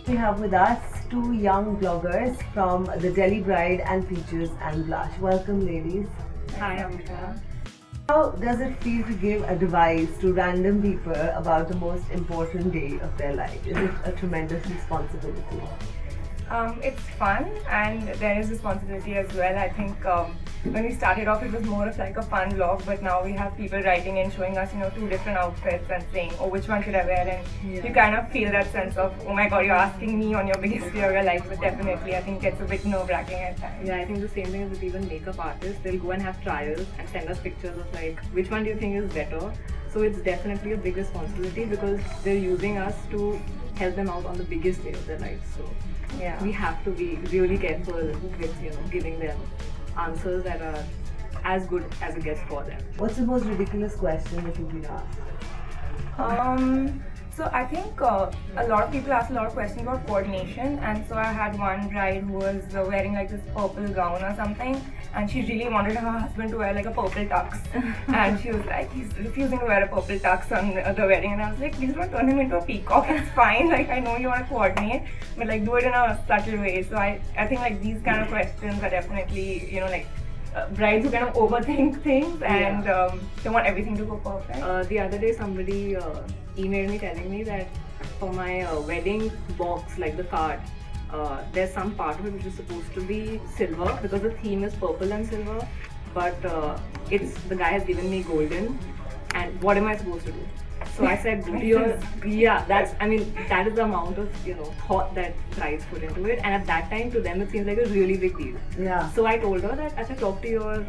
We have with us two young bloggers from The Delhi Bride and Peaches and Blush. Welcome, ladies. Hi, Ambika. How does it feel to give advice to random people about the most important day of their life? Is it a tremendous responsibility? It's fun and there is responsibility as well. I think when we started off it was more of like a fun vlog, but now we have people writing in showing us, two different outfits and saying, oh, which one should I wear? And you kind of feel that sense of, oh my god, you're asking me on your biggest day of your life. But definitely I think it's a bit nerve-wracking at times. Yeah, I think the same thing is with even makeup artists. They'll go and have trials and send us pictures of like, which one do you think is better? So it's definitely a big responsibility because they're using us to help them out on the biggest day of their life. So yeah, we have to be really careful with giving them answers that are as good as it gets for them. What's the most ridiculous question that you've been asked? So I think a lot of people ask a lot of questions about coordination, and so I had one bride who was wearing like this purple gown or something, and she really wanted her husband to wear like a purple tux, and she was like, he's refusing to wear a purple tux on the wedding, and I was like, please don't turn him into a peacock, it's fine, like I know you want to coordinate, but like do it in a subtle way. So I think like these kind of questions are definitely, brides who kind of overthink things and they want everything to go perfect. The other day somebody emailed me telling me that for my wedding box, like the card, there's some part of it which is supposed to be silver because the theme is purple and silver, but the guy has given me golden, and what am I supposed to do? So I said, go to your, that is the amount of, thought that brides put into it, and at that time to them it seems like a really big deal. Yeah. So I told her that I should talk to your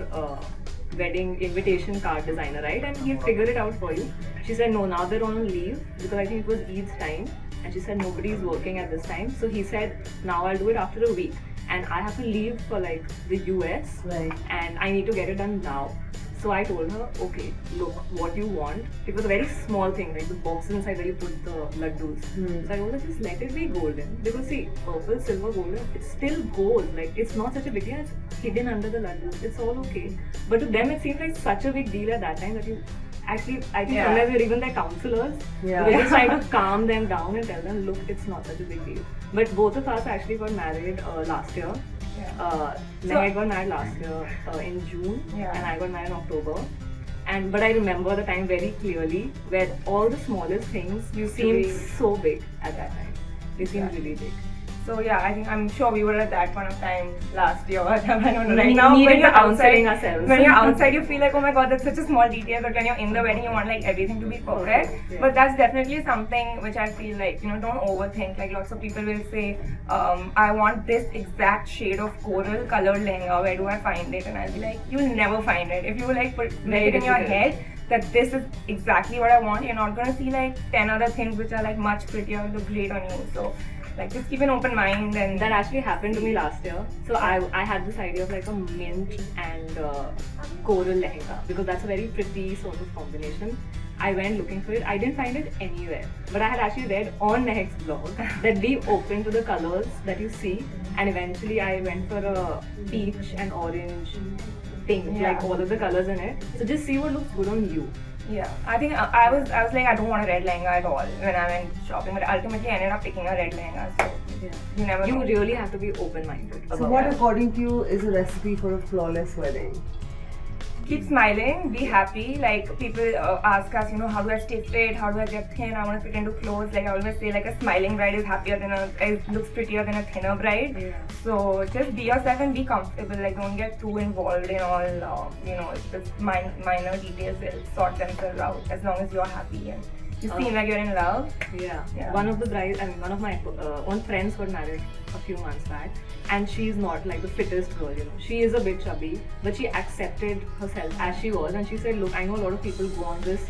wedding invitation card designer, right? And he'll figure it out for you. She said, no, now they're on leave because I think it was Eid's time, and she said nobody's working at this time. So he said, now I'll do it after a week, and I have to leave for like the US, right, and I need to get it done now. So I told her, okay, look, what you want. It was a very small thing, like the box inside where you put the laddus. So I told her, just let it be golden. Because see, purple, silver, golden, it's still gold. Like, it's not such a big deal. It's hidden under the laddus. It's all okay. But to them, it seemed like such a big deal at that time that you actually, I think sometimes we're even their counselors. Yeah. We're just trying to calm them down and tell them, look, it's not such a big deal. But both of us actually got married last year. Mehak got married last year in June, and I got married in October. But I remember the time very clearly where all the smallest things seemed so big at that time. They seemed really big. So yeah, I'm sure we were at that point of time last year. I don't know. Right now, when you're outside, ourselves. when you're outside, you feel like, oh my god, that's such a small detail. But when you're in the wedding, you want like everything to be perfect. But that's definitely something which I feel like, don't overthink. Like lots of people will say, I want this exact shade of coral colored lehenga. Where do I find it? And I'll be like, you'll never find it. If you like put it in your head that this is exactly what I want, you're not gonna see like 10 other things which are like much prettier, look great on you. So like just keep an open mind. And that actually happened to me last year. So I had this idea of like a mint and coral lehenga because that's a very pretty sort of combination. I went looking for it. I didn't find it anywhere. But I had actually read on Mehak's blog that be open to the colors that you see, and eventually I went for a peach and orange pink, like all of the colors in it. So just see what looks good on you. Yeah, I think I was like, I don't want a red lehenga at all when I went shopping, but ultimately I ended up picking a red lehenga. So you never know. Really have to be open-minded. So what according to you is a recipe for a flawless wedding? Keep smiling, be happy. Like people ask us, how do I stay fit? How do I get thin? I want to fit into clothes. Like I always say, like a smiling bride is happier than looks prettier than a thinner bride. Yeah. So just be yourself and be comfortable. Like don't get too involved in all, just minor details will sort themselves out as long as you're happy and you seem like you're in love. Yeah. One of the brides, one of my own friends got married a few months back, and she's not like the fittest girl, She is a bit chubby, but she accepted herself as she was, and she said, look, I know a lot of people go on this,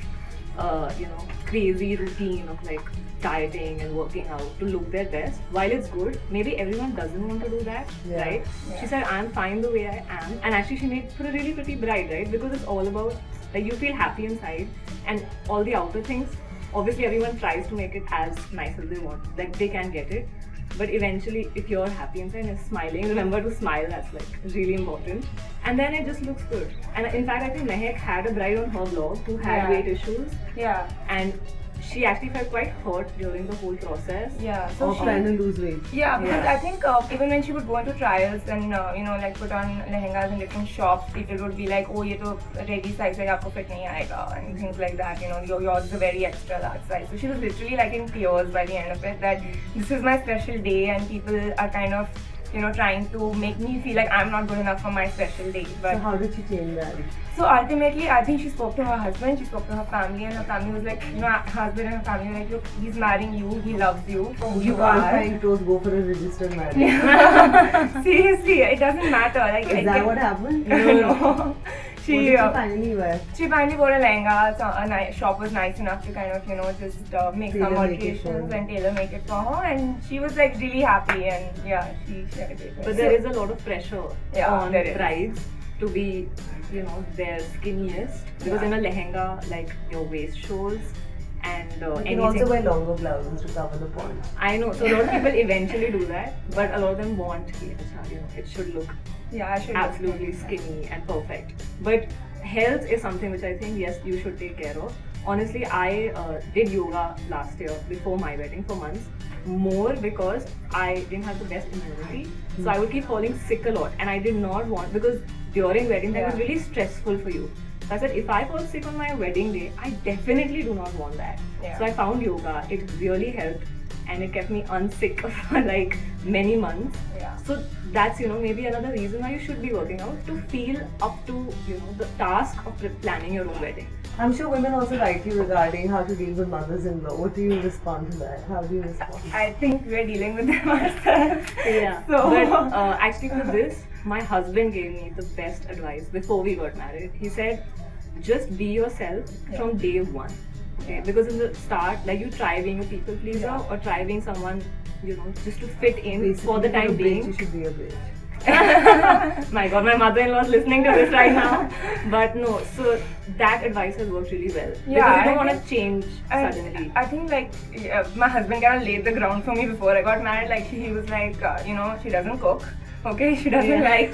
crazy routine of like dieting and working out to look their best. While it's good, maybe everyone doesn't want to do that, right? Yeah. She said, I'm fine the way I am, and actually she made for a really pretty bride, right? Because it's all about, like, you feel happy inside, and all the outer things, obviously everyone tries to make it as nice as they want, like they can get it. But eventually, if you're happy inside and smiling, remember to smile, that's like really important. And then it just looks good. And in fact, I think Mehak had a bride on her blog who had weight issues. Yeah. And she actually felt quite hurt during the whole process. Yeah. So trying to lose weight. Yeah, because Yeah. I think even when she would go into trials and like put on lehengas in different shops, people would be like, oh, ye to ready size hai, aapko fit nahi aayega, and things like that. Yours is a very extra large size. So she was literally like in tears by the end of it that this is my special day, and people are kind of trying to make me feel like I'm not good enough for my special day. But So how did she change that? so ultimately, I think she spoke to her husband, she spoke to her family, and her family was like, her husband and her family were like, look, he's marrying you, he loves you for who You you can't are. find clothes, go for a registered marriage. Seriously, it doesn't matter. Like, Is that what happened? No. What did she finally wear? She finally bought a lehenga. So a shop was nice enough to kind of, just make some Tailor make it for alterations her. and tailor make it for her. And she was like really happy, and yeah, she had a great But there is a lot of pressure Yeah, on there is. brides to be, their skinniest, because in a lehenga, like your waist shows, and You can anything. also wear longer blouses to cover the point. I know, so a lot of people eventually do that, but a lot of them want, it should look Yeah, I should absolutely skinny and perfect. But health is something which I think, yes, you should take care of. Honestly, I did yoga last year before my wedding for months, more because I didn't have the best immunity. So I would keep falling sick a lot, and I did not want, because during wedding time was really stressful for you. So I said, if I fall sick on my wedding day, I definitely do not want that. Yeah. So I found yoga, it really helped, and it kept me unsick for like many months. Yeah. So that's maybe another reason why you should be working out, to feel up to the task of planning your own wedding. I'm sure women also write you regarding how to deal with mothers-in-law. What do you respond to that? How do you respond? I think we're dealing with them ourselves. Yeah. So But actually for this, my husband gave me the best advice before we got married. He said, just be yourself from day one. Okay? Because in the start, like, you try being a people pleaser or try being someone, just to fit in Basically, for the you're a time bitch, being. you should be a bitch. My God, my mother-in-law is listening to this right now. But no, so that advice has worked really well. Yeah, because you don't I want think- to change suddenly. I think my husband kind of laid the ground for me before I got married. Like he was like, she doesn't cook. Okay, she doesn't like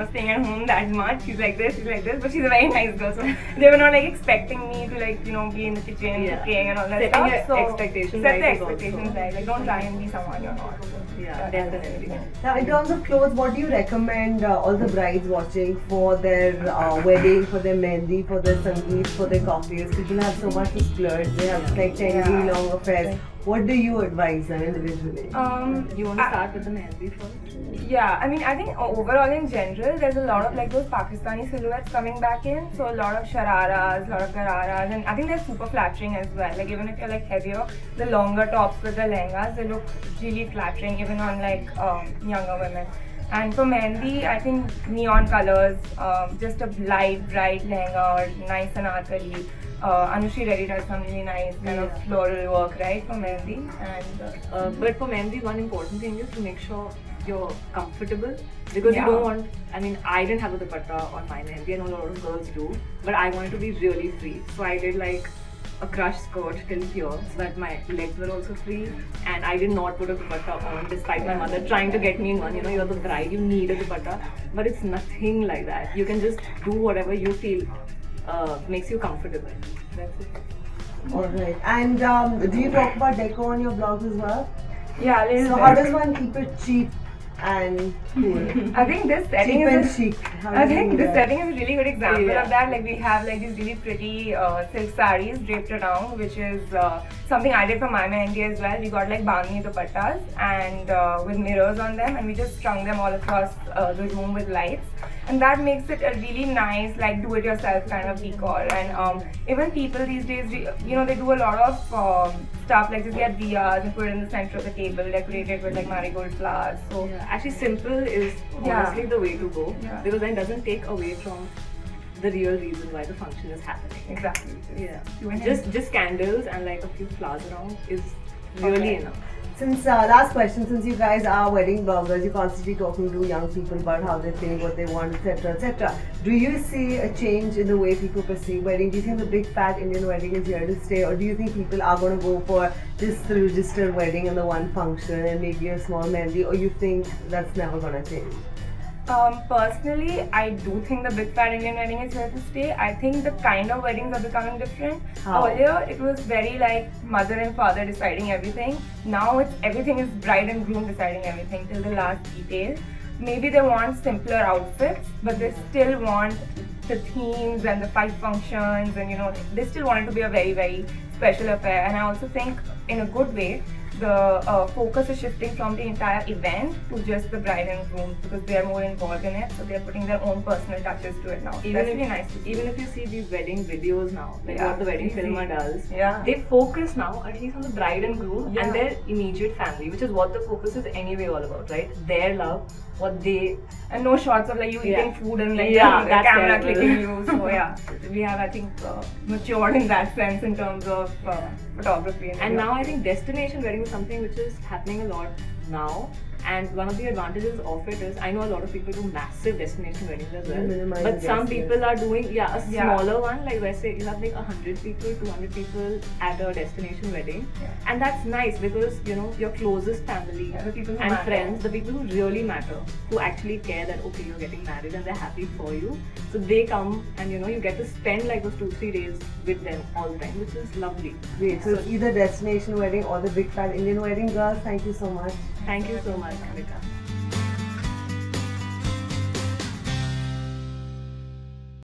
staying at home that much. She's like this, but she's a very nice girl. So they were not like expecting me to be in the kitchen cooking and all that Setting stuff. your expectations set the right is expectations also- right. Like don't try and be someone you're not. Yeah, definitely. Now, in terms of clothes, what do you recommend all the brides watching for their wedding, for their mehndi, for their sangeet, for their cocktails? People have so much to splurge. They have like 10 long affairs. What do you advise them individually? You want to start with the mehndi first? Yeah, I mean, I think overall in general, there's a lot of like those Pakistani silhouettes coming back in. So a lot of shararas, a lot of gararas, and I think they're super flattering as well. Like even if you're like heavier, the longer tops with the lehengas, they look really flattering even on like younger women. And for mehndi, I think neon colors, just a light, bright lehenga or nice anarkali. Anushri Reddy does some really nice kind of floral work, right, for mehndi. And But for mehndi, one important thing is to make sure you're comfortable, because you don't want, I didn't have a dupatta on my mehndi, and a lot of girls do, but I wanted to be really free. So I did like a crushed skirt till here, so that my legs were also free, and I did not put a dupatta on despite my mother trying to get me in one. You're the bride, you need a dupatta, but it's nothing like that. You can just do whatever you feel makes you comfortable. That's it. Alright. And do you talk about deco on your blogs as well? yeah, a little So bit. how does one keep it cheap and cool? I think this setting Cheap is and chic. How do I you think do this that? setting is a really good example Yeah. of that. Like we have like these really pretty silk sarees draped around, which is something I did for my mehndi as well. We got like bangni dupattas and with mirrors on them, and we just strung them all across the room with lights. And that makes it a really nice, like do-it-yourself kind of decor. And even people these days, they do a lot of stuff like just get diyas and put it in the center of the table, decorated with like marigold flowers. So Actually, simple is honestly the way to go, Yeah. because then it doesn't take away from the real reason why the function is happening. exactly. Yeah, You and just candles and like a few flowers around is really Okay. enough. Since last question, since you guys are wedding bloggers, you're constantly talking to young people about how they think, what they want, etc., etc. Do you see a change in the way people perceive wedding? Do you think the big fat Indian wedding is here to stay, or do you think people are going to go for just the registered wedding and the one function and maybe a small mehndi, or you think that's never going to change? Personally, I do think the big fat Indian wedding is here to stay. I think the kind of weddings are becoming different. How? Earlier, it was very like mother and father deciding everything. Now, it's everything is bride and groom deciding everything till the last detail. Maybe they want simpler outfits, but they still want the themes and the 5 functions, and you know, they still want it to be a very, very special affair. And I also think, in a good way, the focus is shifting from the entire event to just the bride and groom, because they are more involved in it, so they are putting their own personal touches to it now. That's really nice to see. Even if you see these wedding videos now, like what the wedding filmer does, Yeah. they focus now at least on the bride and groom Yeah. and their immediate family, which is what the focus is anyway all about, right? Their love, what they... And no shots of like you eating food and like Yeah, the that's camera terrible. clicking you. So yeah, we have, I think, matured in that sense in terms of photography. And now I think destination wedding is something which is happening a lot now. And one of the advantages of it is, I know a lot of people do massive destination weddings as well. Minimize But the some guests, people are doing, a Yeah. smaller one, like let's say you have like 100 people, 200 people at a destination wedding. Yeah. And that's nice because, you know, your closest family Yeah, the people who and matter. friends, the people who really matter, who actually care that, okay, you're getting married and they're happy for you. So they come and, you know, you get to spend like those 2-3 days with them all the time, which is lovely. Great. So it's either destination wedding or the big fat Indian wedding. Girls, thank you so much. Thank you so much, Ambika.